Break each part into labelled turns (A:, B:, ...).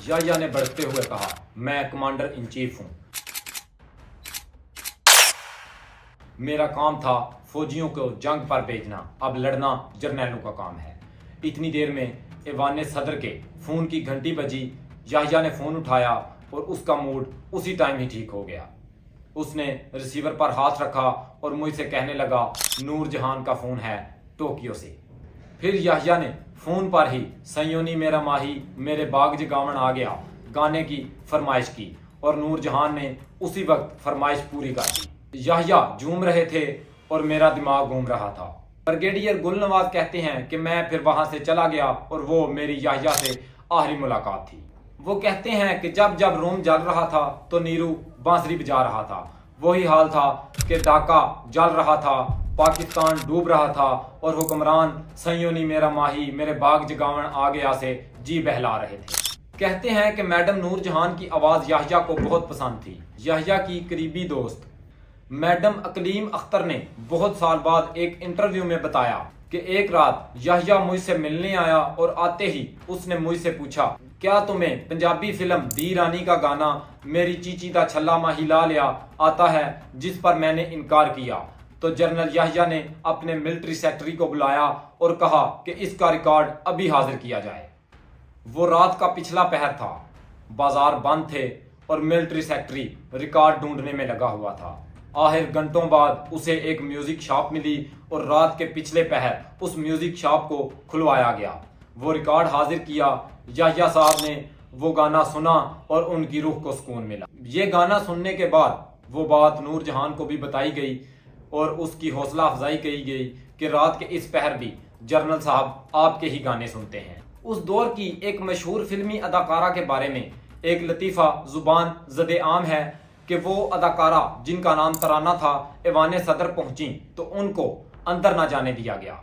A: याह्या ने भड़कते हुए कहा, मैं कमांडर इन चीफ हूं। मेरा काम था फौजियों को जंग पर भेजना, अब लड़ना जर्नैलों का काम है। इतनी देर में ऐवान सदर के फोन की घंटी बजी। याह्या ने फोन उठाया और उसका मूड उसी टाइम ही ठीक हो गया। उसने रिसीवर पर हाथ रखा और मुझसे कहने लगा, नूर जहान का फोन है टोक्यो से। फिर याह्या ने फोन पर ही सयोनी मेरा माही मेरे बाग जगावन आ गया गाने की फरमाइश की और नूर जहान ने उसी वक्त फरमाइश पूरी कर दी। याह्या झूम रहे थे और मेरा दिमाग घूम रहा था। ब्रिगेडियर गुलनवाज कहते हैं कि मैं फिर वहां से चला गया और वो मेरी याह्या से आखिरी मुलाकात थी। वो कहते हैं कि जब जब रोम जल रहा था तो नीरू बांसुरी बजा रहा था। वही हाल था कि ढाका जल रहा था, पाकिस्तान डूब रहा था और हुक्मरान सयोनी मेरा माही मेरे बाग जगावन आ गया से जी बहला रहे थे। कहते हैं कि मैडम नूर जहान की आवाज़ याह्या को बहुत पसंद थी। याह्या की करीबी दोस्त मैडम अकलीम अख्तर ने बहुत साल बाद एक इंटरव्यू में बताया कि एक रात याह्या मुझसे मिलने आया और आते ही उसने मुझसे पूछा, क्या तुम्हें पंजाबी फिल्म दी रानी का गाना मेरी चीची दा छल्ला माही ला लिया आता है, जिस पर मैंने इनकार किया। तो जनरल याह्या ने अपने मिलिट्री सेक्रेटरी को बुलाया और कहा कि इसका रिकॉर्ड अभी हाजिर किया जाए। वो रात का पिछला पहर था, बाजार बंद थे और मिलिट्री सेक्रेटरी रिकॉर्ड ढूंढने में लगा हुआ था। आखिर घंटों बाद उसे एक म्यूजिक शॉप मिली और रात के पिछले पहर उस म्यूजिक शॉप को खुलवाया गया। वो रिकॉर्ड हाजिर किया। याह्या साहब ने वो गाना सुना और उनकी रूह को सुकून मिला। ये गाना सुनने के बाद वो बात नूर जहान को भी बताई गई और उसकी हौसला अफजाई की गई कि रात के इस पहर भी जनरल साहब आपके ही गाने सुनते हैं। उस दौर की एक मशहूर फिल्मी अदाकारा के बारे में एक लतीफ़ा जुबान ज़दे आम है कि वो अदाकारा जिनका नाम तराना था ऐवान सदर पहुंची तो उनको अंदर ना जाने दिया गया।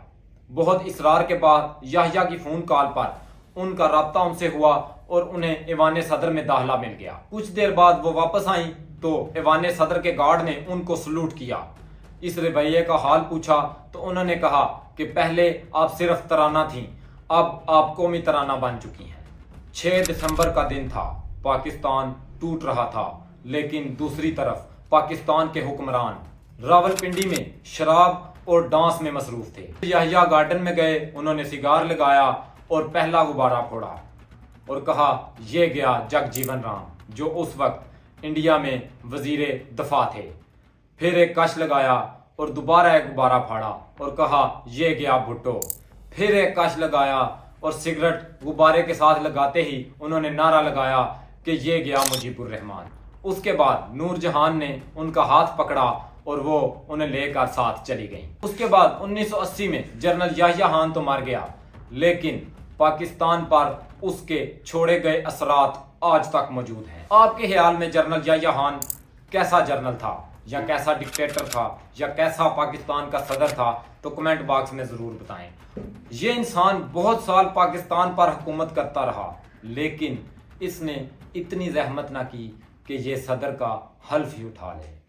A: बहुत इसरार के बाद याह्या की फ़ोन कॉल पर उनका राब्ता उनसे हुआ और उन्हें ऐवान सदर में दाखिला मिल गया। कुछ देर बाद वो वापस आई तो ऐवान सदर के गार्ड ने उनको सलूट किया। इस रवैये का हाल पूछा तो उन्होंने कहा कि पहले आप सिर्फ तराना थीं, अब आप कौमी तराना बन चुकी हैं। 6 दिसंबर का दिन था। पाकिस्तान टूट रहा था, लेकिन दूसरी तरफ पाकिस्तान के हुक्मरान रावलपिंडी में शराब और डांस में मसरूफ थे। याह्या गार्डन में गए, उन्होंने सिगार लगाया और पहला गुब्बारा फोड़ा और कहा, ये गया जगजीवन राम जो उस वक्त इंडिया में वजीर दफा थे। फिर एक कश लगाया और दोबारा एक गुब्बारा फाड़ा और कहा, ये गया भुट्टो। फिर एक कश लगाया और सिगरेट गुब्बारे के साथ लगाते ही उन्होंने नारा लगाया कि ये गया मुजीबुर रहमान। उसके बाद नूर जहान ने उनका हाथ पकड़ा और वो उन्हें लेकर साथ चली गई। उसके बाद 1980 में जनरल याह्या खान तो मर गया, लेकिन पाकिस्तान पर उसके छोड़े गए असरात आज तक मौजूद हैं। आपके ख्याल में जनरल याह्या खान कैसा जनरल था, या कैसा डिक्टेटर था, या कैसा पाकिस्तान का सदर था? तो कमेंट बॉक्स में ज़रूर बताएं। ये इंसान बहुत साल पाकिस्तान पर हुकूमत करता रहा, लेकिन इसने इतनी जहमत ना की कि ये सदर का हल्फ ही उठा ले।